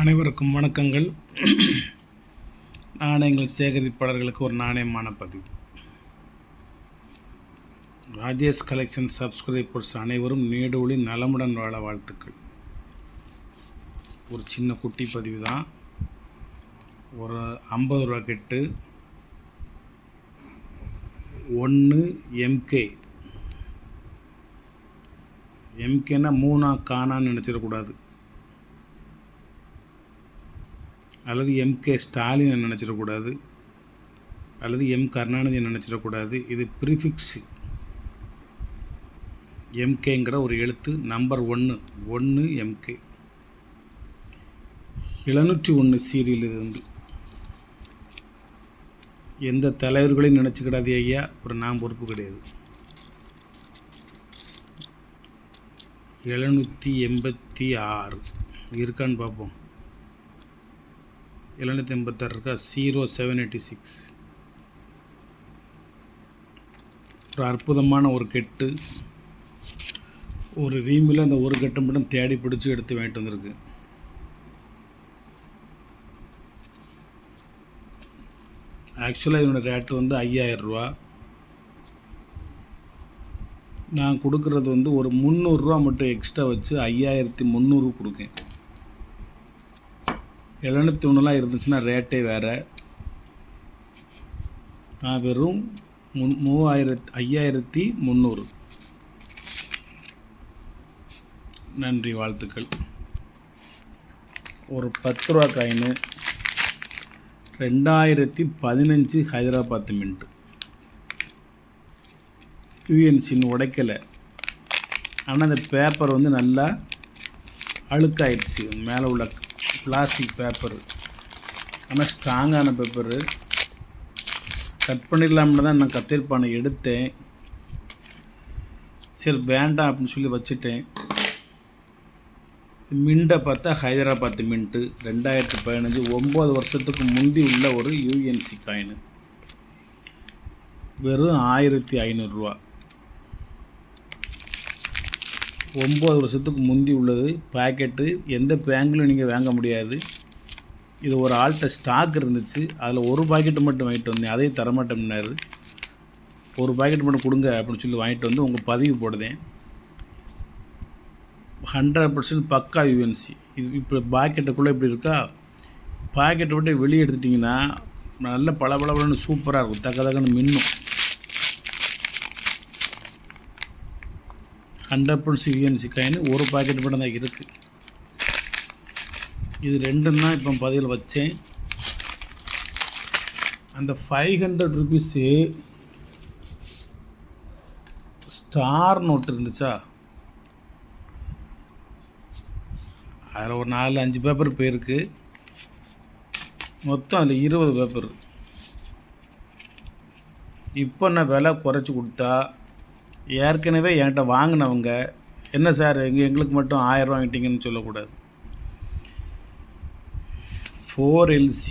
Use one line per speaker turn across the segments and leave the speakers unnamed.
அனைவருக்கும் வணக்கங்கள். நாணயங்கள் சேகரிப்பாளர்களுக்கு ஒரு நாணயமான பதிவு. ராஜேஷ் கலெக்ஷன் சப்ஸ்கிரைபர்ஸ் அனைவரும் நீடூழி நலமுடன் வாழ வாழ்த்துக்கள். ஒரு சின்ன குட்டி பதிவு தான். ஒரு 50 ரூபா கெட்டு 1 MK. MKன்னா 3 காணான்னு நினச்சிடக்கூடாது, அல்லது MK ஸ்டாலின் நினச்சிடக்கூடாது, அல்லது M கருணாநிதி நினச்சிடக்கூடாது. இது ப்ரிஃபிக்ஸு. MKங்கிற ஒரு எழுத்து நம்பர் 1 MK 701 சீரியல். இது வந்து எந்த தலைவர்களையும் நினச்சிக்கிடாது ஐயா, அப்புறம் நான் பொறுப்பு கிடையாது. 786 இருக்கான்னு பார்ப்போம். 786 இருக்கா? 0786. ஒரு அற்புதமான ஒரு கெட்டு. ஒரு ரீமில் அந்த ஒரு கெட்டை மட்டும் தேடி பிடிச்சி எடுத்து வாங்கிட்டு வந்திருக்கு. ஆக்சுவலாக இதனோட ரேட்டு வந்து 5000 ரூபா. நான் கொடுக்குறது வந்து ஒரு 300 ரூபா மட்டும் எக்ஸ்ட்ரா வச்சு 5300 கொடுக்கேன். 701 இருந்துச்சுன்னா ரேட்டே வேறு. நான் வெறும் 5300. நன்றி, வாழ்த்துக்கள். ஒரு 10 ரூபா காயினு 2015 ஹைதராபாத் மின்ட்டு. யூஎன்சின்னு உடைக்கலை, ஆனால் அந்த பேப்பர் வந்து நல்லா அழுக்காயிடுச்சு. மேலே உள்ள பிளாஸ்டிக் பேப்பரு, ஆனால் ஸ்ட்ராங்கான பேப்பரு. கட் பண்ணிடலாம்னு தான் நான் கத்திரிப்பானை எடுத்தேன். சரி வேண்டாம் அப்படின்னு சொல்லி வச்சுட்டேன். மின்ட்டை பார்த்தா ஹைதராபாத் மின்ட்டு 2015, 9 வருஷத்துக்கு முந்தி உள்ள ஒரு யூஎன்சி காயின். வெறும் 1500 ரூபா. 9 வருஷத்துக்கு முந்தி உள்ளது. பேக்கெட்டு எந்த பேங்க்லையும் நீங்கள் வாங்க முடியாது. இது ஒரு ஆள்கிட்ட ஸ்டாக் இருந்துச்சு, அதில் ஒரு பாக்கெட்டு மட்டும் வாங்கிட்டு வந்தேன். அதையும் தரமாட்டேன்னாரு. ஒரு பாக்கெட் மட்டும் கொடுங்க அப்படின்னு சொல்லி வாங்கிட்டு வந்து உங்கள் பதிவு போடுதேன். 100% பக்கா யூஎன்சி. இது இப்போ பாக்கெட்டுக்குள்ளே இப்படி இருக்கா, பாக்கெட்டை விட்டு வெளியே எடுத்துட்டிங்கன்னா நல்ல பளபளன்னு சூப்பராக இருக்கும், தக்கன்னு மின்னும். 100% யூஎன்சி காயின். ஒரு பாக்கெட் மட்டும் தான் இருக்குது. இது ரெண்டும் தான் இப்போ பதிவில் வச்சேன். அந்த 500 ருபீஸு ஸ்டார் நோட்டு இருந்துச்சா, அதில் ஒரு 4-5 பேப்பர் போயிருக்கு. மொத்தம் அதில் 20 பேப்பர். இப்போ நான் விலை குறைச்சி கொடுத்தா ஏற்கனவே என்கிட்ட வாங்கினவங்க என்ன சார் எங்களுக்கு மட்டும் 1000 வாங்கிட்டீங்கன்னு சொல்லக்கூடாது. 4LC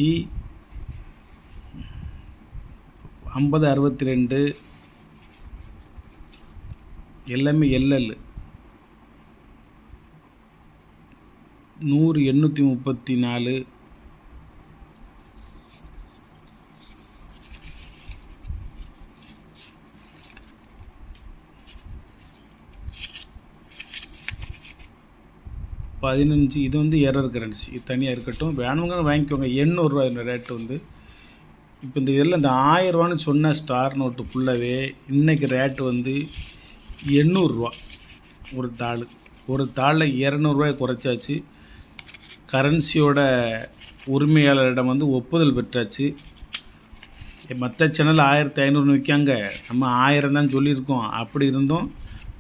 5062 எல்லாமே LL 100 834 15. இது வந்து எரர் கரன்சி, இது தனியாக இருக்கட்டும். வேணுங்க வாங்கிக்கோங்க. 800 ரூபா இந்த ரேட்டு வந்து. இப்போ இந்த இதில் இந்த 1000 ரூபான்னு சொன்ன ஸ்டார் நோட்டு ஃபுல்லாகவே இன்றைக்கி ரேட்டு வந்து 800 ரூபா. ஒரு தாளில் 200 ரூபாய் குறைச்சாச்சு. கரன்சியோட உரிமையாளரிடம் வந்து ஒப்புதல் பெற்றாச்சு. மற்ற சேனல் 1500 விற்காங்க, நம்ம 1000 தான் சொல்லியிருக்கோம். அப்படி இருந்தோம்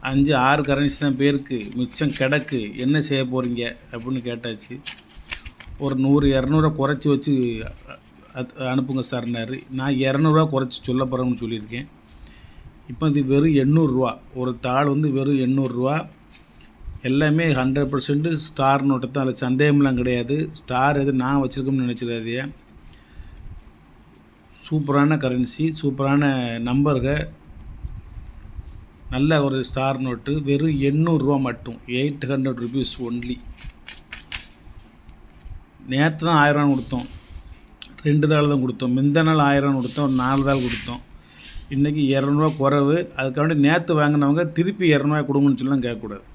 5-6 கரன்சி தான் பேருக்கு மிச்சம் கிடக்கு, என்ன செய்ய போகிறீங்க அப்படின்னு கேட்டாச்சு. ஒரு 100-200 குறைச்சி வச்சு அனுப்புங்க சார்னாரு. நான் 200 குறைச்சி சொல்ல போகிறேன்னு சொல்லியிருக்கேன். இப்போ இது வெறும் 800 ரூபா. ஒரு தாள் வந்து வெறும் 800 ரூபா. எல்லாமே 100% ஸ்டார் நோட்டு தான். அதில் சந்தேகம்லாம் கிடையாது. ஸ்டார் எது நான் வச்சுருக்கோம்னு நினச்சிடாதே. சூப்பரான கரன்சி, சூப்பரான நம்பர்கள். நல்ல ஒரு ஸ்டார் நோட்டு. வெறும் 800 ரூபா மட்டும். 800 ருபீஸ் ஒன்லி. நேற்று தான் 1000 கொடுத்தோம், 2 தாள் தான் கொடுத்தோம். முந்த நாள் 1000 கொடுத்தோம், 4 தாள் கொடுத்தோம். இன்றைக்கி 200 குறைவு. அதுக்காண்டி நேற்று வாங்கினவங்க திருப்பி 200 கொடுங்கன்னு சொல்லலாம் கேட்கக்கூடாது.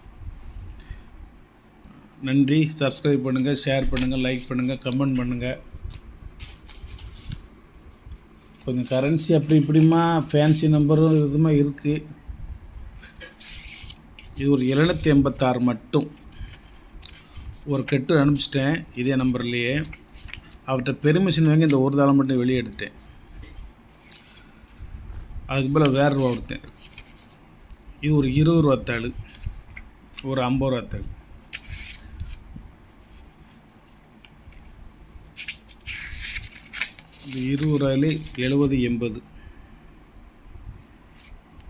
நன்றி. சப்ஸ்கிரைப் பண்ணுங்கள், ஷேர் பண்ணுங்கள், லைக் பண்ணுங்கள், கமெண்ட் பண்ணுங்கள். கொஞ்சம் கரன்சி அப்படி இப்படிமா ஃபேன்சி நம்பரும் இதுமா இருக்குது. இது ஒரு 786 மட்டும். ஒரு கெட்டு அனுப்பிச்சிட்டேன் இதே நம்பர்லேயே. அவர்கிட்ட பெர்மிஷன் வாங்கி இந்த ஒரு தாளை மட்டும் வெளியே எடுத்தேன். அதுக்கு மேலே வேறு ரூபா கொடுத்தேன். இது ஒரு 20 ரூபா தாள், ஒரு 50 ரூபா தாள். இந்த 20 ரூபாயிலே 70 80.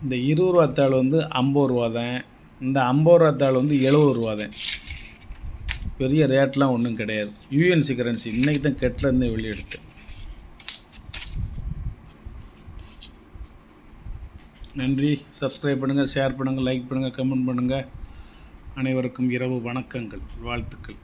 இந்த 20 ரூபா தாள் வந்து 50 ரூபா தான். இந்த 50 ரூபா தாள் வந்து 70 ரூபா தான். பெரிய ரேட்லாம் ஒன்றும் கிடையாது. யூஎன்சி கரன்சி இன்றைக்கி தான் கெட்டிலேருந்து வெளியே எடுத்தேன். நன்றி. சப்ஸ்கிரைப் பண்ணுங்கள், ஷேர் பண்ணுங்கள், லைக் பண்ணுங்கள், கமெண்ட் பண்ணுங்கள். அனைவருக்கும் இரவு வணக்கங்கள், வாழ்த்துக்கள்.